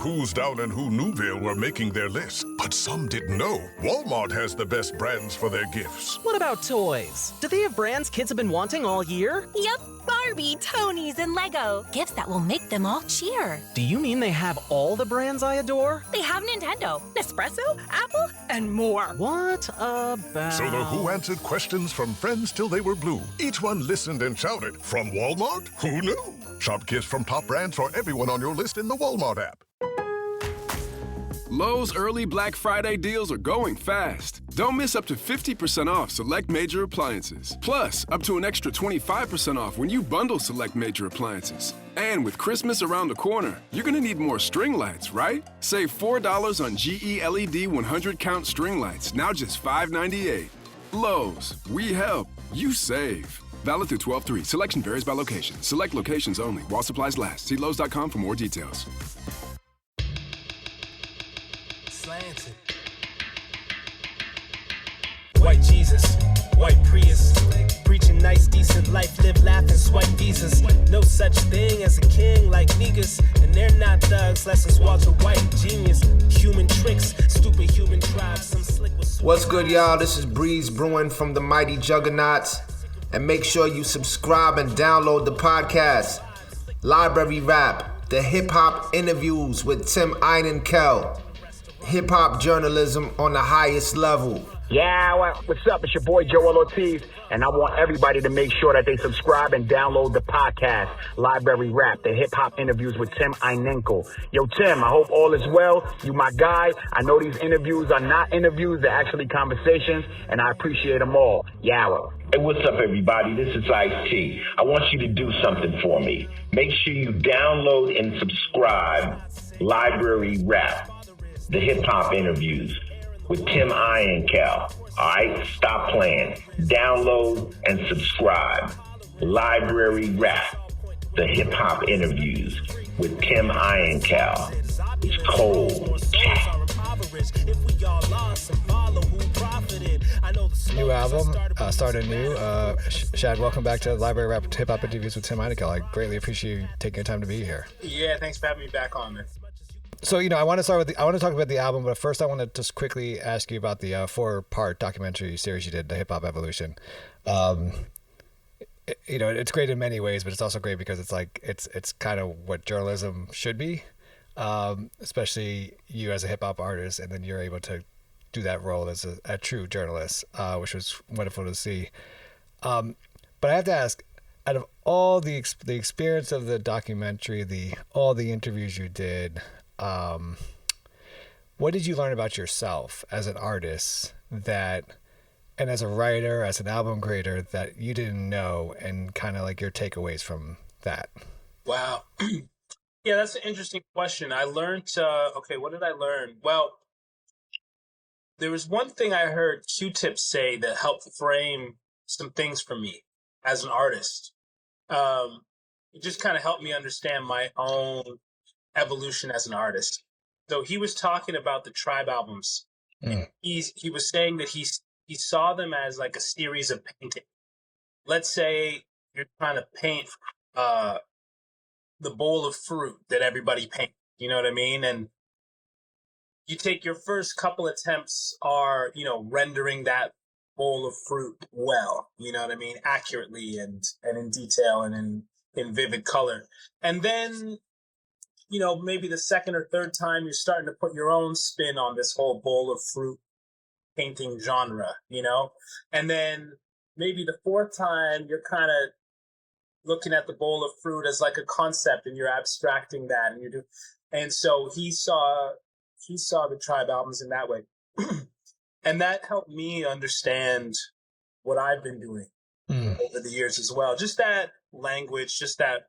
who's down in Who Newville were making their list, but some didn't know Walmart has the best brands for their gifts. What about toys? Do they have brands kids have been wanting all year? Yep, Barbie, Tony's, and Lego. Gifts that will make them all cheer. Do you mean they have all the brands I adore? They have Nintendo, Nespresso, Apple, and more. What about... So the Who answered questions from friends till they were blue. Each one listened and shouted, from Walmart? Who knew? Shop gifts from top brands for everyone on your list in the Walmart app. Lowe's early Black Friday deals are going fast. Don't miss up to 50% off select major appliances. Plus, up to an extra 25% off when you bundle select major appliances. And with Christmas around the corner, you're gonna need more string lights, right? Save $4 on GE LED 100-count string lights, now just $5.98. Lowe's, we help, you save. Valid through 12/3. Selection varies by location. Select locations only. While supplies last. See Lowe's.com for more details. Slanted. White Jesus, white Prius, preaching nice, decent life, live, laugh, and swipe visas. No such thing as a king like niggas, and they're not thugs. Lessons Walter White, genius, human tricks, stupid human tribes. Some slick with. What's good, y'all? This is Breeze Brewing from the Mighty Juggernauts, and make sure you subscribe and download the podcast, Library Rap, the hip hop interviews with Tim Einenkel. Hip hop journalism on the highest level. Yeah, what's up? It's your boy Joel Ortiz, and I want everybody to make sure that they subscribe and download the podcast, Library Rap, the hip-hop interviews with Tim Einenkel. Yo, Tim, I hope all is well. You my guy. I know these interviews are not interviews, they're actually conversations, and I appreciate them all. Yawa. Hey, what's up, everybody? This is Ice-T. I want you to do something for me. Make sure you download and subscribe Library Rap, the hip-hop interviews with Tim Einenkel. All right, stop playing. Download and subscribe. Library Rap, the hip-hop interviews with Tim Einenkel. It's cold. New album, Start Anew. Shad, welcome back to Library Rap Hip Hop Interviews with Tim Einenkel. I greatly appreciate you taking your time to be here. Yeah, thanks for having me back on, man. So, I want to start with I want to talk about the album, but first I want to just quickly ask you about the 4-part documentary series you did, The Hip Hop Evolution. It's great in many ways, but it's also great because it's kind of what journalism should be, especially you as a hip hop artist, and then you're able to do that role as a true journalist, which was wonderful to see. But I have to ask, out of all the experience of the documentary, all the interviews you did, what did you learn about yourself as an artist and as a writer, as an album creator, that you didn't know, and kind of like your takeaways from that? Wow. Yeah, that's an interesting question. I learned, what did I learn? Well, there was one thing I heard Q-Tip say that helped frame some things for me as an artist. It just kind of helped me understand my own evolution as an artist. So he was talking about the Tribe albums. He was saying that he saw them as like a series of painting. Let's say you're trying to paint the bowl of fruit that everybody paints. You know what I mean? And you take your first couple attempts are, rendering that bowl of fruit well, you know what I mean? Accurately and in detail and in vivid color. And then, maybe the second or third time you're starting to put your own spin on this whole bowl of fruit painting genre, and then maybe the fourth time you're kind of looking at the bowl of fruit as like a concept and you're abstracting that and so he saw the Tribe albums in that way. And that helped me understand what I've been doing over the years as well. Just that language, just that,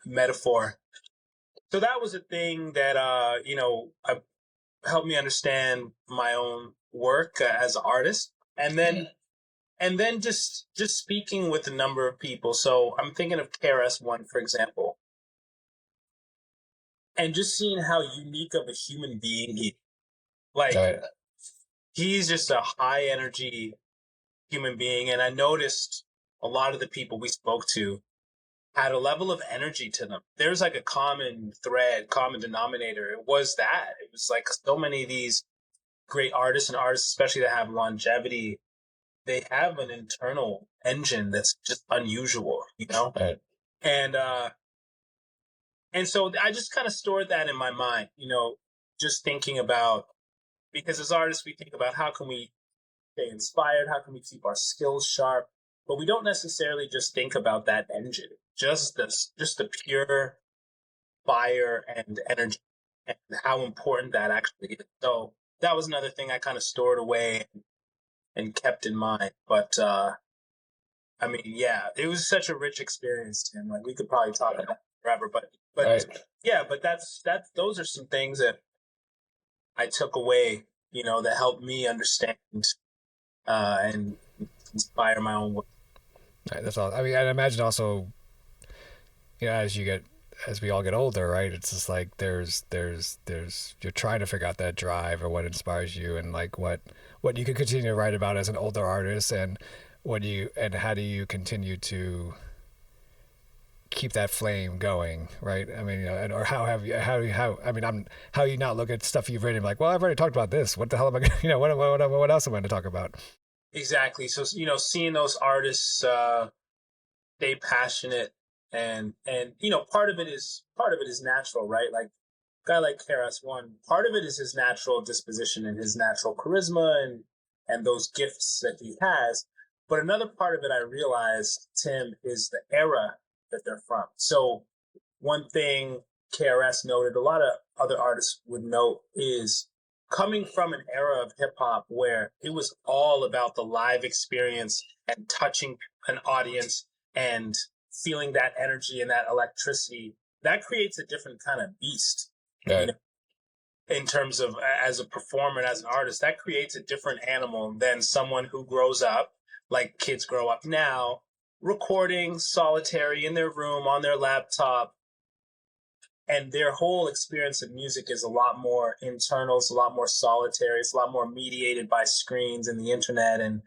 metaphor. So that was a thing that, helped me understand my own work as an artist. And then just speaking with a number of people. So I'm thinking of KRS-One, for example, and just seeing how unique of a human being he is. Like, he's just a high energy human being. And I noticed a lot of the people we spoke to had a level of energy to them. There's like a common thread, common denominator. It was that. It was like so many of these great artists and artists, especially that have longevity, they have an internal engine that's just unusual, you know? Right. And so I just kind of stored that in my mind, you know, just thinking about, because as artists, we think about how can we stay inspired? How can we keep our skills sharp? But we don't necessarily just think about that engine, just the pure fire and energy and how important that actually is. So that was another thing I kind of stored away and kept in mind. But, I mean, yeah, it was such a rich experience, Tim. Like, we could probably talk about it forever, but Right. yeah, but those are some things that I took away, you know, that helped me understand and inspire my own work. Right, that's all. I mean, I imagine also, you know, as we all get older, right? It's just like there's you're trying to figure out that drive or what inspires you, and like what you can continue to write about as an older artist, and how do you continue to keep that flame going, right? I mean, or how you not look at stuff you've written like, well, I've already talked about this. What the hell am I going to, you know, what else am I going to talk about? Exactly. So, you know, seeing those artists stay passionate and you know, part of it is natural, right? Like a guy like KRS-One, part of it is his natural disposition and his natural charisma and those gifts that he has. But another part of it I realized, Tim, is the era that they're from. So one thing KRS noted, a lot of other artists would note, is coming from an era of hip hop where it was all about the live experience and touching an audience and feeling that energy and that electricity, that creates a different kind of beast. Right. You know, in terms of as a performer and as an artist, that creates a different animal than someone who grows up like kids grow up now, recording solitary in their room on their laptop. And their whole experience of music is a lot more internal, it's a lot more solitary, it's a lot more mediated by screens and the internet. And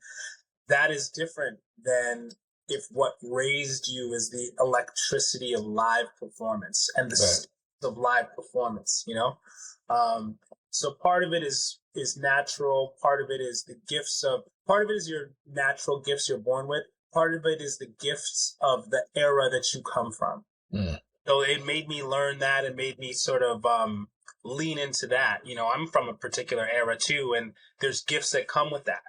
that is different than if what raised you is the electricity of live performance and the state of live performance, you know? So part of it is natural, part of it is part of it is your natural gifts you're born with, part of it is the gifts of the era that you come from. Mm. So it made me learn that and made me sort of lean into that. You know, I'm from a particular era too, and there's gifts that come with that.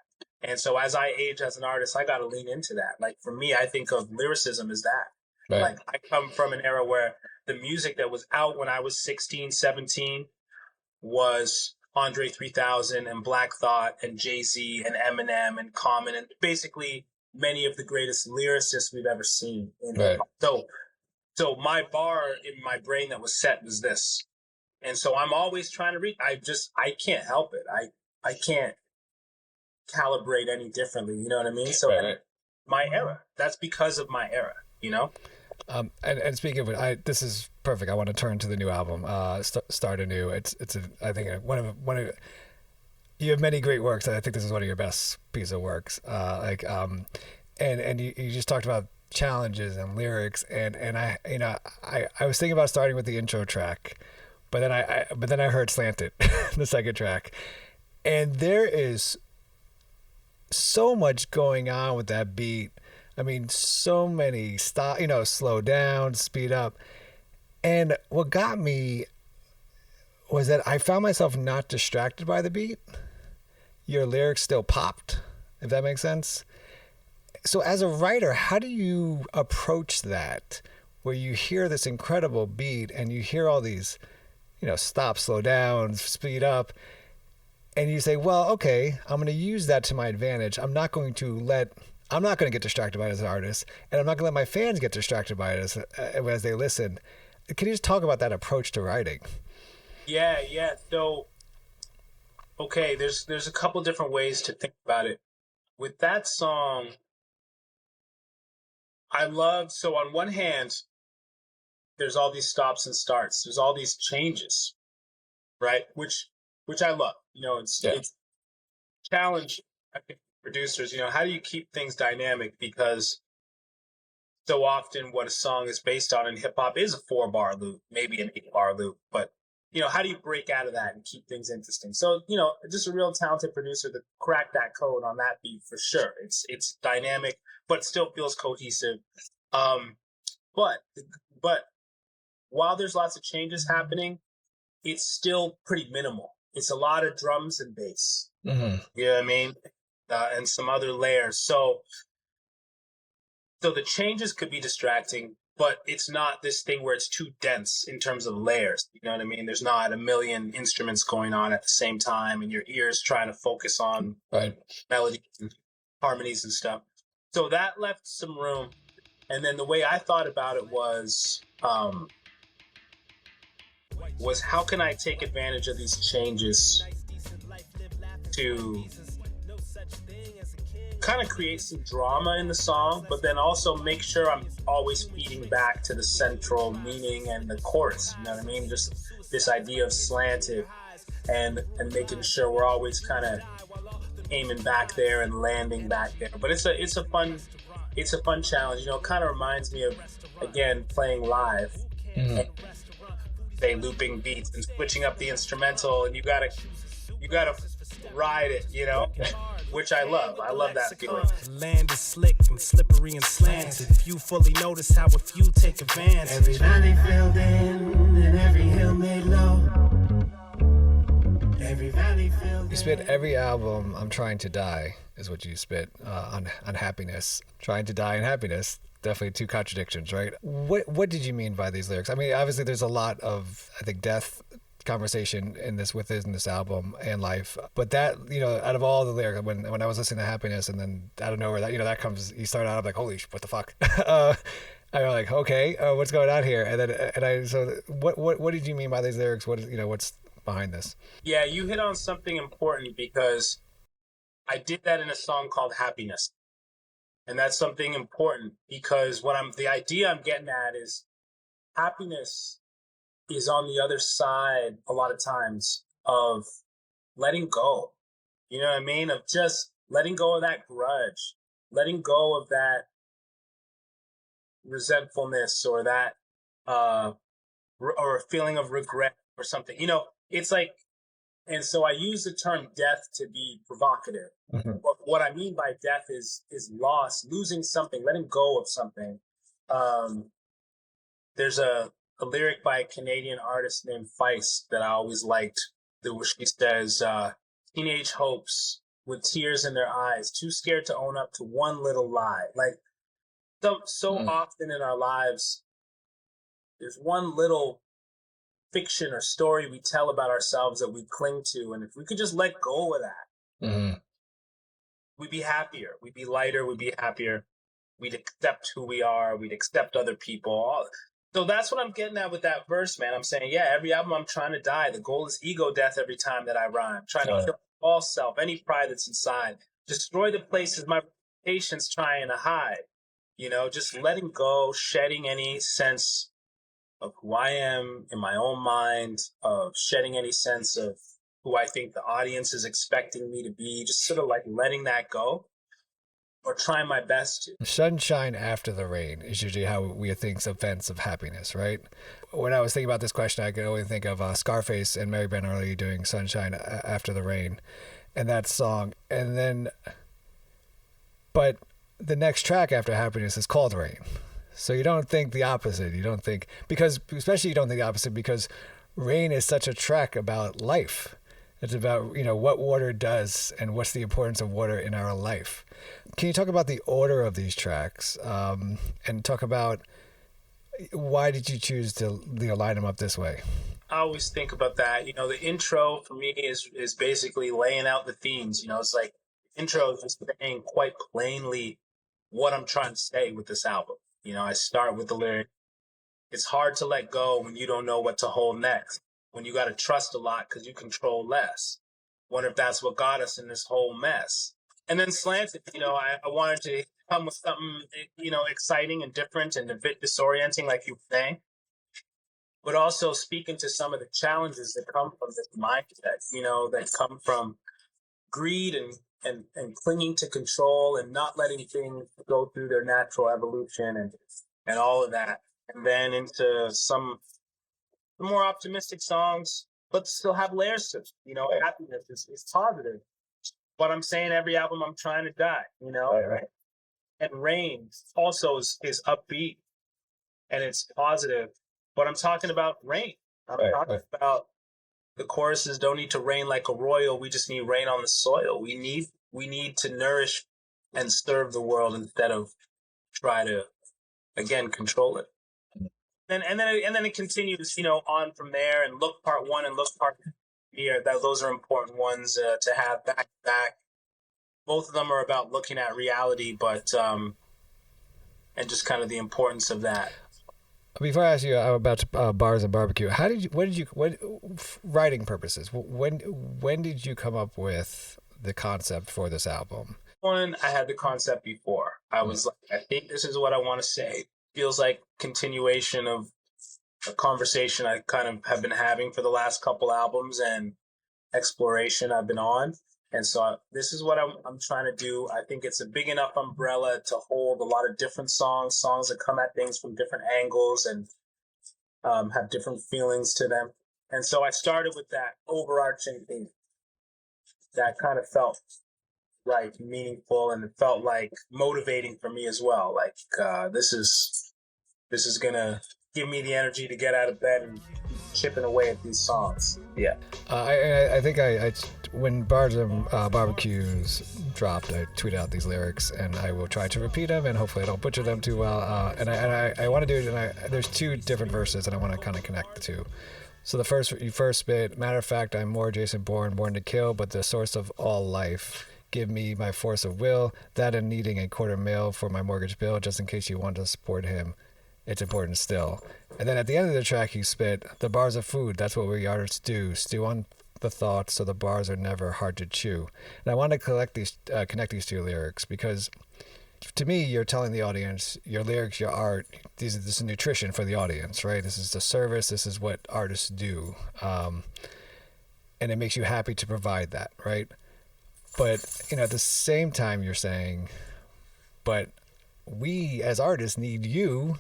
And so as I age as an artist, I got to lean into that. Like for me, I think of lyricism as that. Right. Like I come from an era where the music that was out when I was 16, 17 was Andre 3000 and Black Thought and Jay-Z and Eminem and Common and basically many of the greatest lyricists we've ever seen. Right. So my bar in my brain that was set was this. And so I'm always trying to read. I can't help it. I can't calibrate any differently. You know what I mean? So my era, that's because of my era, you know? And speaking of it, this is perfect. I want to turn to the new album, Start Anew. I think one of you have many great works. And I think this is one of your best piece of works. And you just talked about challenges and lyrics, and I was thinking about starting with the intro track, but then I heard Slanted, the second track, and there is so much going on with that beat. I mean, so many slow down, speed up. And what got me was that I found myself not distracted by the beat. Your lyrics still popped, if that makes sense. So as a writer, how do you approach that, where you hear this incredible beat and you hear all these, stop, slow down, speed up, and you say, well, okay, I'm going to use that to my advantage. I'm not going to get distracted by it as an artist, and I'm not going to let my fans get distracted by it as they listen. Can you just talk about that approach to writing? Yeah. So, okay, there's a couple different ways to think about it. With that song, so on one hand, there's all these stops and starts. There's all these changes, right? Which I love. It's challenge, I think, producers. How do you keep things dynamic? Because so often what a song is based on in hip hop is a 4-bar loop, maybe an 8-bar loop. But, how do you break out of that and keep things interesting? So, just a real talented producer that cracked that code on that beat for sure. It's dynamic, but still feels cohesive. But while there's lots of changes happening, it's still pretty minimal. It's a lot of drums and bass. Mm-hmm. You know what I mean? And some other layers. So the changes could be distracting, but it's not this thing where it's too dense in terms of layers. You know what I mean? There's not a million instruments going on at the same time and your ears trying to focus on melodies and harmonies and stuff. So that left some room. And then the way I thought about it was how can I take advantage of these changes to kind of create some drama in the song, but then also make sure I'm always feeding back to the central meaning and the chorus. You know what I mean? Just this idea of slanted and making sure we're always kind of aiming back there and landing back there. But it's a fun challenge. It kind of reminds me of, again, playing live. Mm-hmm. Say looping beats and switching up the instrumental, and you gotta ride it, which I love. I love that feeling. Land is slick and slippery and slanted. Few fully notice how a few take advantage. Every valley filled in and every hill made low. Every valley filled. You spit every album. I'm trying to die is what you spit on happiness. Trying to die in happiness. Definitely two contradictions, right? What did you mean by these lyrics? I mean, obviously there's a lot of, I think, death conversation within this album and life, but that, out of all the lyrics, when I was listening to Happiness, and then out of nowhere that comes, you start out, I'm like, holy what the fuck. I'm like, okay, what's going on here? So what did you mean by these lyrics? What's behind this? Yeah, you hit on something important, because I did that in a song called Happiness. And that's something important, because the idea I'm getting at is happiness is on the other side a lot of times of letting go. You know what I mean? Of just letting go of that grudge, letting go of that resentfulness or that or a feeling of regret or something. It's like, and so I use the term death to be provocative. Mm-hmm. But what I mean by death is loss, losing something, letting go of something. There's a lyric by a Canadian artist named Feist that I always liked, where she says, teenage hopes with tears in their eyes, too scared to own up to one little lie. Like, so often in our lives, there's one little fiction or story we tell about ourselves that we cling to. And if we could just let go of that, mm-hmm. we'd be happier. We'd be lighter. We'd be happier. We'd accept who we are. We'd accept other people. So that's what I'm getting at with that verse, man. I'm saying, yeah, every album I'm trying to die. The goal is ego death every time that I rhyme. Trying to kill all self, any pride that's inside. Destroy the places my reputation's trying to hide. Just letting go, shedding any sense of who I am in my own mind, of shedding any sense of who I think the audience is expecting me to be, just sort of like letting that go, or trying my best to. Sunshine after the rain is usually how we think of events of happiness, right? When I was thinking about this question, I could only think of Scarface and Mary Ben Early doing Sunshine After the Rain and that song. And then, but the next track after Happiness is called Rain. So you don't think the opposite. You don't think, especially you don't think the opposite, because Rain is such a track about life. It's about, what water does and what's the importance of water in our life. Can you talk about the order of these tracks and talk about why did you choose to line them up this way? I always think about that. The intro for me is basically laying out the themes. It's like intro is just saying quite plainly what I'm trying to say with this album. I start with the lyric, it's hard to let go when you don't know what to hold next, when you got to trust a lot because you control less. Wonder if that's what got us in this whole mess. And then slanted, I wanted to come with something, exciting and different and a bit disorienting, like you were saying, but also speaking to some of the challenges that come from this mindset, that come from greed and and clinging to control and not letting things go through their natural evolution and all of that. And then into some more optimistic songs, but still have layers to it. You know, happiness is positive. But I'm saying every album I'm trying to die, you know? Right. And Rain also is upbeat and it's positive. But I'm talking about rain. I'm talking about the choruses don't need to rain like a royal. We just need rain on the soil. We need to nourish and serve the world instead of try to, again, control it. And then it continues, you know, on from there. And Look Part 1 and Look Part 2 here. Those are important ones to have back to back. Both of them are about looking at reality, but and just kind of the importance of that. Before I ask you about bars and barbecue, what writing purposes? When did you come up with the concept for this album? One, I had the concept before. I was like, I think this is what I want to say. Feels like continuation of a conversation I kind of have been having for the last couple albums and exploration I've been on. And so this is what I'm trying to do. I think it's a big enough umbrella to hold a lot of different songs that come at things from different angles and have different feelings to them. And so I started with that overarching thing that kind of felt right, meaningful, and it felt like motivating for me as well. Like this is gonna give me the energy to get out of bed and keep chipping away at these songs. Yeah. I think I when Bars and Barbecues dropped, I tweeted out these lyrics, and I will try to repeat them, and hopefully I don't butcher them too well. And I want to do it, and there's two different verses, and I want to kind of connect the two. So you first spit, matter of fact, I'm more Jason Bourne, born to kill, but the source of all life. Give me my force of will, that and needing a $250,000 for my mortgage bill, just in case you want to support him. It's important still. And then at the end of the track, you spit, the bars of food, that's what we artists do. Stew on the thoughts so the bars are never hard to chew. And I want to connect these two lyrics because to me, you're telling the audience, your lyrics, your art, this is nutrition for the audience, right? This is the service. This is what artists do. And it makes you happy to provide that, right? But, you know, at the same time, you're saying, but we as artists need you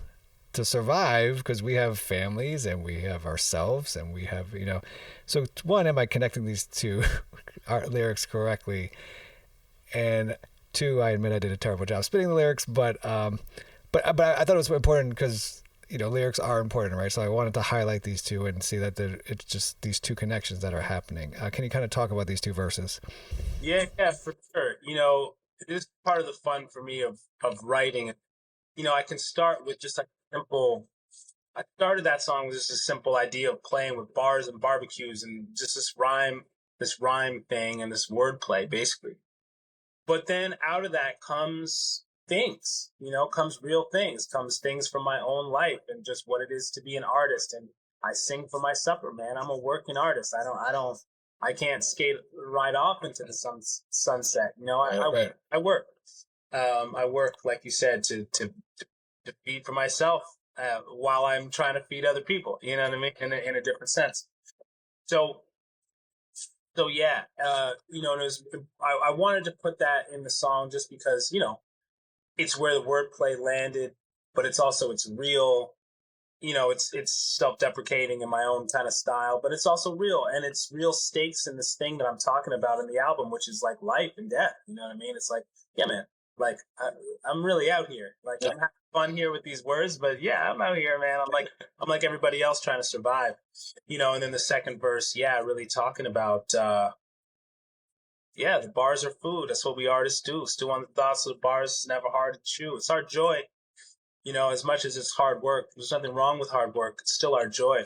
to survive because we have families and we have ourselves and we have, you know. So one, am I connecting these two art lyrics correctly? And two, I admit I did a terrible job spitting the lyrics, but I thought it was important because, you know, lyrics are important, right? So I wanted to highlight these two and see that it's just these two connections that are happening. Can you kind of talk about these two verses? Yeah, for sure. You know, this is part of the fun for me of writing. You know, I can start with just like I started that song with just a simple idea of playing with bars and barbecues and just this rhyme thing and this wordplay, basically. But then out of that comes things, you know, comes real things, comes things from my own life and just what it is to be an artist. And I sing for my supper, man. I'm a working artist. I can't skate right off into the sunset. You know, I work. I work, like you said, to feed for myself while I'm trying to feed other people. You know what I mean? In a different sense. So yeah, you know, I wanted to put that in the song just because, you know, it's where the wordplay landed, but it's real. You know, it's self-deprecating in my own kind of style, but it's also real, and it's real stakes in this thing that I'm talking about in the album, which is like life and death. You know what I mean? It's like, yeah, man, like I'm really out here. Like I'm having fun here with these words, but yeah, I'm out here, man. I'm like everybody else trying to survive. You know, and then the second verse, yeah, really talking about the bars are food. That's what we artists do. Stew on the thoughts of the bars. It's never hard to chew. It's our joy. You know, as much as it's hard work, there's nothing wrong with hard work. It's still our joy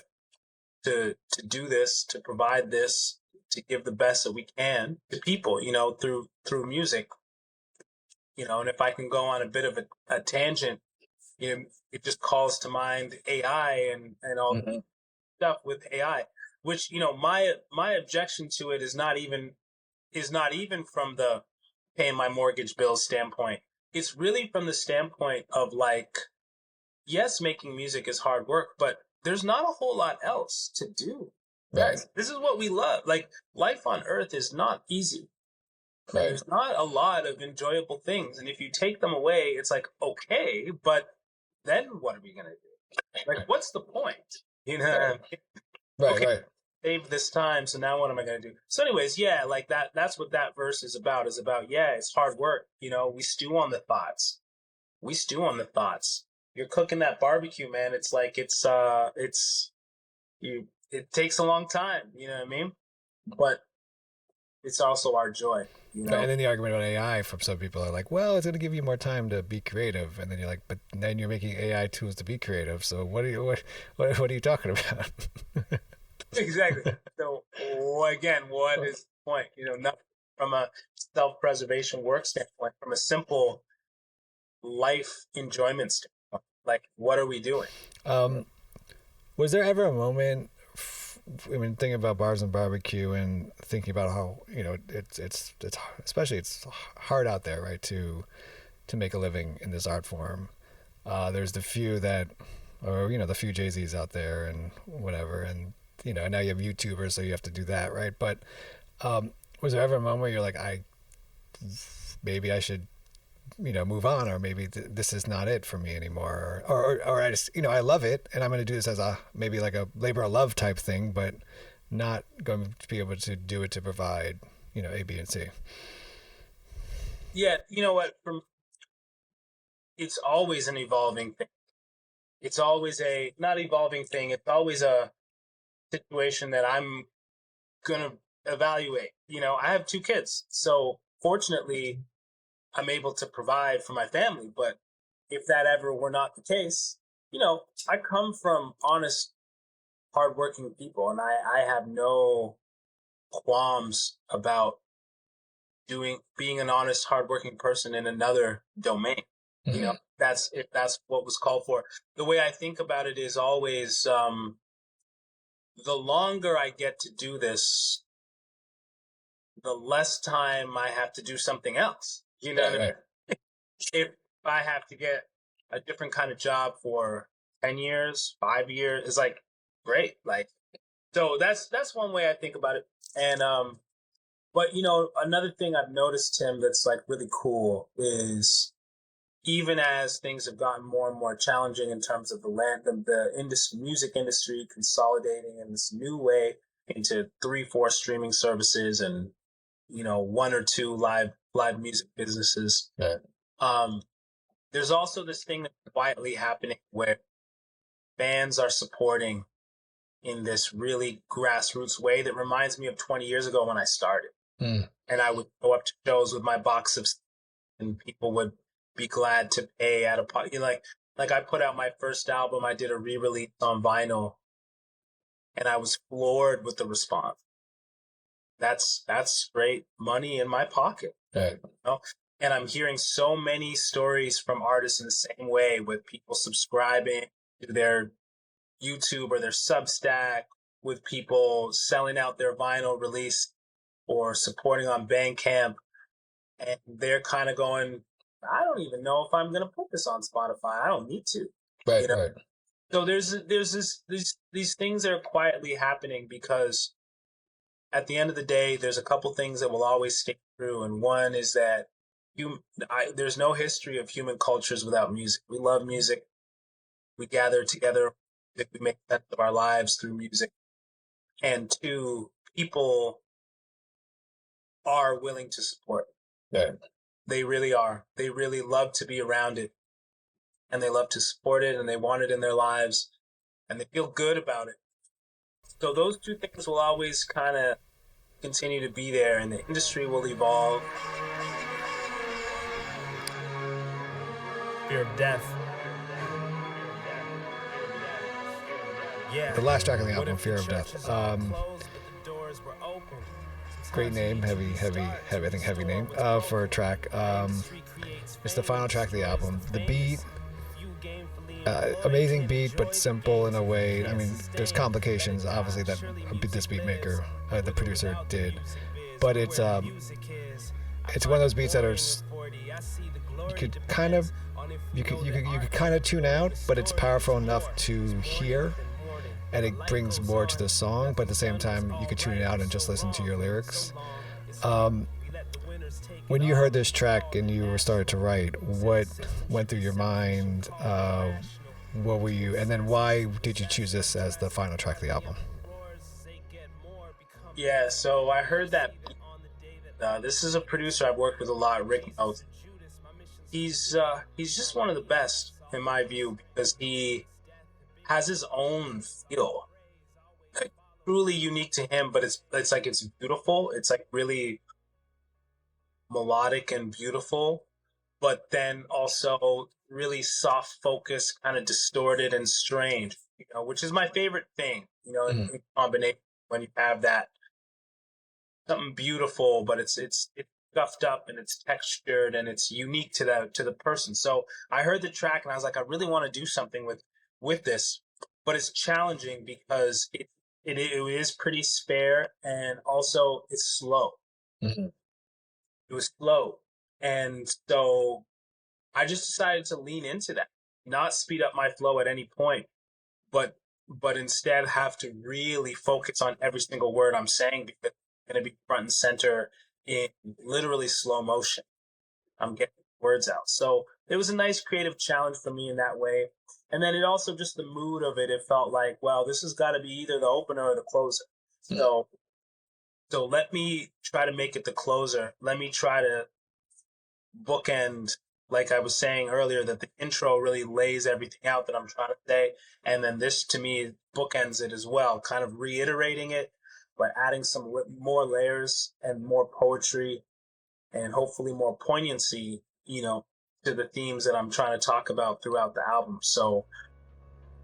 to do this, to provide this, to give the best that we can to people, you know, through music. You know, and if I can go on a bit of a tangent, you know, it just calls to mind AI and all the stuff with AI, which, you know, my objection to it is not even from the paying my mortgage bills standpoint. It's really from the standpoint of like, yes, making music is hard work, but there's not a whole lot else to do. Right. This is what we love. Like life on earth is not easy. Right. There's not a lot of enjoyable things, and if you take them away, it's like, okay, but then what are we gonna do? Like, what's the point? You know? Right. Okay, Right. save this time, so now what am I gonna do? So, anyways, yeah, like that's what that verse is about. Yeah, it's hard work. You know, we stew on the thoughts. You're cooking that barbecue, man. It's like it takes a long time. You know what I mean? But it's also our joy. You know? And then the argument about AI from some people are like, well, it's going to give you more time to be creative, and then you're like, but then you're making AI tools to be creative. So what are you talking about? Exactly. So again, what is the point? You know, not from a self-preservation work standpoint, from a simple life enjoyment standpoint. Like, what are we doing? Was there ever a moment? I mean, thinking about bars and barbecue and thinking about how, you know, it's especially it's hard out there, right, to make a living in this art form. There's the few that, or, you know, the few Jay-Z's out there and whatever, and, you know, now you have YouTubers, so you have to do that, right? But was there ever a moment where you're like, maybe I should, you know, move on, or maybe this is not it for me anymore, or I just, you know, I love it and I'm going to do this as maybe like a labor of love type thing, but not going to be able to do it to provide, you know, A, B, and C. Yeah, you know what? It's always an evolving thing. It's always not evolving thing. It's always a situation that I'm gonna evaluate. You know, I have 2 kids, so fortunately, I'm able to provide for my family. But if that ever were not the case, you know, I come from honest, hardworking people, and I have no qualms about being an honest, hardworking person in another domain. Mm-hmm. You know, if that's what was called for. The way I think about it is always, the longer I get to do this, the less time I have to do something else. You know, right. If I have to get a different kind of job for 10 years, 5 years, it's like, great. Like, so that's one way I think about it. And, but, you know, another thing I've noticed, Tim, that's like really cool is even as things have gotten more and more challenging in terms of the music industry consolidating in this new way into 3-4 streaming services and, you know, 1 or 2 live music businesses. Right. There's also this thing that's quietly happening where bands are supporting in this really grassroots way that reminds me of 20 years ago when I started. Mm. And I would go up to shows with my box of, and people would be glad to pay at a pot. You know, like I put out my first album, I did a re-release on vinyl, and I was floored with the response. That's straight money in my pocket. Right. You know? And I'm hearing so many stories from artists in the same way, with people subscribing to their YouTube or their Substack, with people selling out their vinyl release or supporting on Bandcamp. And they're kind of going, I don't even know if I'm going to put this on Spotify. I don't need to. Right, you know? Right. So there's these things that are quietly happening because at the end of the day, there's a couple things that will always stay true. And one is that there's no history of human cultures without music. We love music. We gather together. We make sense of our lives through music. And 2, people are willing to support it. Yeah. They really are. They really love to be around it. And they love to support it, and they want it in their lives. And they feel good about it. So those 2 things will always kind of continue to be there, and the industry will evolve. Fear of death. The last track on the album, Fear of Death. Great name, heavy name for a track. It's the final track of the album. The beat, amazing beat, but simple in a way. I mean, there's complications, obviously, that this beat maker, the producer, did. But it's one of those beats that are you could kind of tune out, but it's powerful enough to hear. And it brings more to the song, but at the same time, you could tune it out and just listen to your lyrics. when you heard this track and you were started to write, what went through your mind? What were you, and then why did you choose this as the final track of the album? Yeah, so I heard that. This is a producer I've worked with a lot, Rick Melt. He's just one of the best in my view because he has his own feel, truly unique to him. But it's like it's beautiful. It's like really melodic and beautiful, but then also really soft focus, kind of distorted and strange. Which is my favorite thing. In combination when you have that. Something beautiful, but it's scuffed up and it's textured and it's unique to the person. So I heard the track and I was like, I really want to do something with this, but it's challenging because it is pretty spare and also it's slow. Mm-hmm. It was slow, and so I just decided to lean into that, not speed up my flow at any point, but instead have to really focus on every single word I'm saying because going to be front and center in literally slow motion. I'm getting words out. So it was a nice creative challenge for me in that way. And then it also just the mood of it, it felt like, well, this has got to be either the opener or the closer. So let me try to make it the closer. Let me try to bookend, like I was saying earlier, that the intro really lays everything out that I'm trying to say. And then this, to me, bookends it as well, kind of reiterating it, but adding some more layers and more poetry and hopefully more poignancy, to the themes that I'm trying to talk about throughout the album. So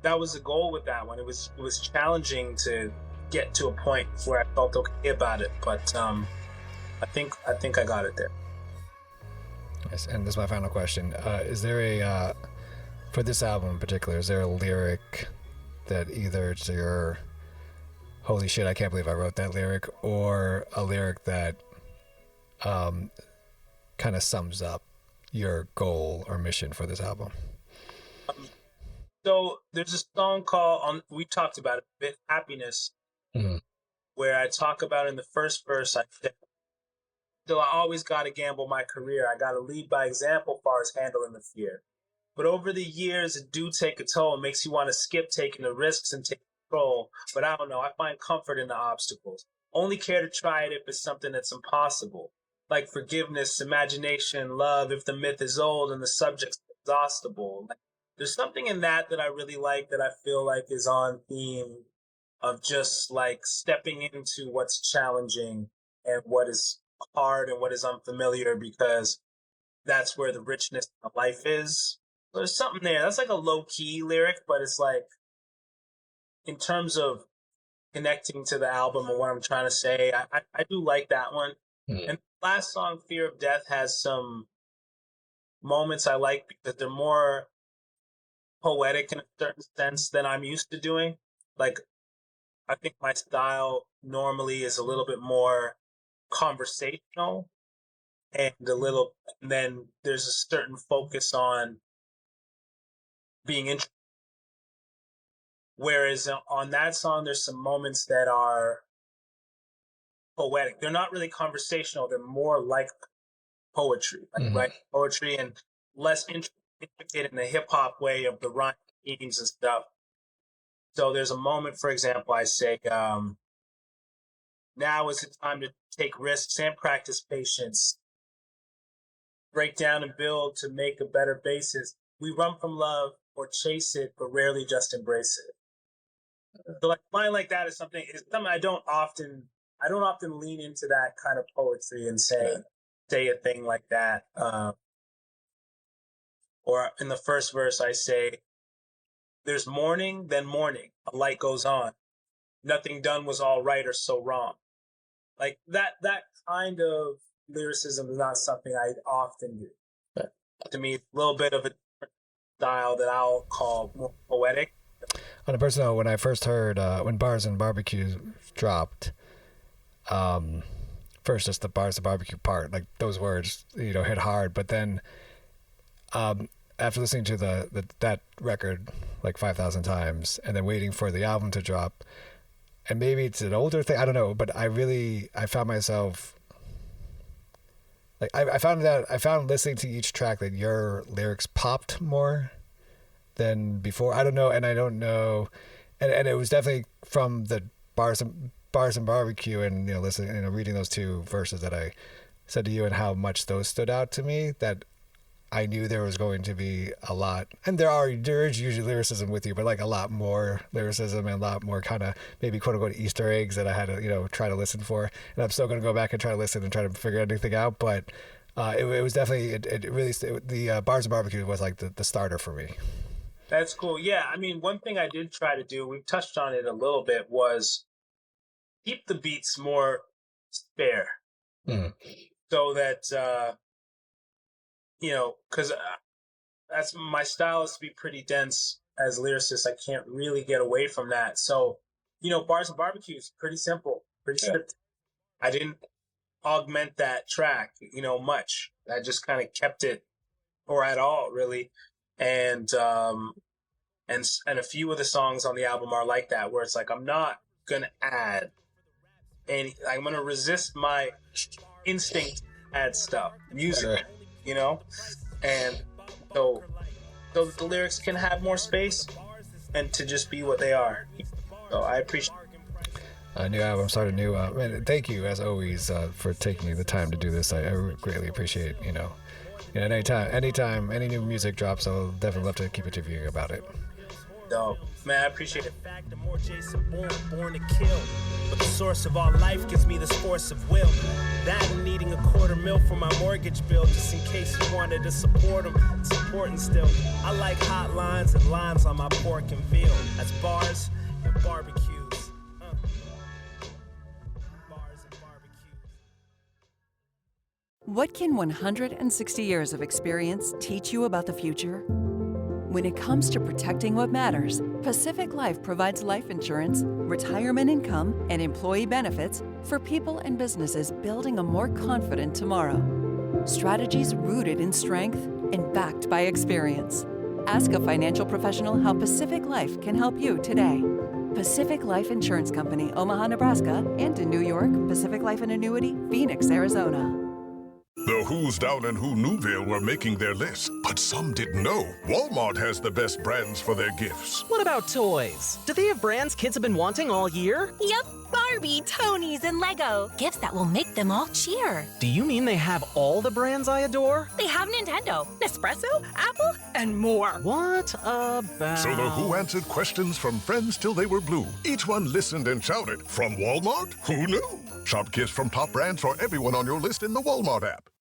that was the goal with that one. It was challenging to get to a point where I felt okay about it, but I think I got it there. Yes, and this is my final question. Is there for this album in particular, is there a lyric that either it's your holy shit, I can't believe I wrote that lyric, or a lyric that kind of sums up your goal or mission for this album? So there's a song called, we talked about it a bit, Happiness, where I talk about in the first verse, I said, still I always got to gamble my career. I got to lead by example far as handling the fear. But over the years, it do take a toll. It makes you want to skip taking the risks and take control, but I don't know. I find comfort in the obstacles. Only care to try it if it's something that's impossible, like forgiveness, imagination, love. If the myth is old and the subject's exhaustible, there's something in that I really like that I feel like is on theme of just like stepping into what's challenging and what is hard and what is unfamiliar, because that's where the richness of life is. There's something there. That's like a low key lyric, but it's like, in terms of connecting to the album and what I'm trying to say, I do like that one. And the last song, Fear of Death, has some moments I like because they're more poetic in a certain sense than I'm used to doing. Like, I think my style normally is a little bit more conversational and then there's a certain focus on being interested. Whereas on that song, there's some moments that are poetic. They're not really conversational. They're more like poetry, right? Poetry, and less intricate in the hip hop way of the rhyme schemes and stuff. So there's a moment, for example, I say, now is the time to take risks and practice patience. Break down and build to make a better basis. We run from love or chase it, but rarely just embrace it. So like line like that is something I don't often lean into that kind of poetry and say a thing like that. Or in the first verse, I say, there's morning, then morning, a light goes on. Nothing done was all right or so wrong. Like that kind of lyricism is not something I often do. To me, it's a little bit of a different style that I'll call more poetic. On a personal note, when I first heard when Bars and Barbecue dropped, first just the Bars and Barbecue part, like those words, hit hard. But then after listening to that record like 5,000 times and then waiting for the album to drop, and maybe it's an older thing, I don't know, but I found myself like I found listening to each track that your lyrics popped more than before. I don't know, and it was definitely from the bars and barbecue, and listening, reading those two verses that I said to you, and how much those stood out to me, that I knew there was going to be a lot, and there is usually lyricism with you, but like a lot more lyricism and a lot more kind of maybe quote unquote Easter eggs that I had to try to listen for, and I'm still going to go back and try to listen and try to figure anything out. But it was definitely the bars and barbecue was like the starter for me. That's cool. Yeah, I mean, one thing I did try to do, we've touched on it a little bit, was keep the beats more spare, so that. Because that's my style is to be pretty dense as a lyricist. I can't really get away from that. So, bars and barbecue is pretty simple, pretty strict. I didn't augment that track, much. I just kind of kept it, or at all, really. And a few of the songs on the album are like that, where it's like I'm not gonna add any. I'm gonna resist my instinct to add stuff, music. And so the lyrics can have more space and to just be what they are. So I appreciate new album, Start Anew. And thank you, as always, for taking the time to do this. I greatly appreciate, anytime any new music drops, I'll definitely love to keep interviewing about it. Dope. Man, I appreciate it. Born to kill. But the source of all life gives me this force of will. That and needing $250,000 for my mortgage bill, just in case you wanted to support them. It's important still. I like hot lines and lines on my pork and veal. That's bars and barbecues. Bars and barbecues. What can 160 years of experience teach you about the future? When it comes to protecting what matters, Pacific Life provides life insurance, retirement income, and employee benefits for people and businesses building a more confident tomorrow. Strategies rooted in strength and backed by experience. Ask a financial professional how Pacific Life can help you today. Pacific Life Insurance Company, Omaha, Nebraska, and in New York, Pacific Life and Annuity, Phoenix, Arizona. The Who's Down in Who Newville were making their list, but some didn't know Walmart has the best brands for their gifts. What about toys? Do they have brands kids have been wanting all year? Yep, Barbie, Tony's, and Lego. Gifts that will make them all cheer. Do you mean they have all the brands I adore? They have Nintendo, Nespresso, Apple, and more. What about... So the Who answered questions from friends till they were blue. Each one listened and shouted, from Walmart? Who knew? Shop gifts from top brands for everyone on your list in the Walmart app.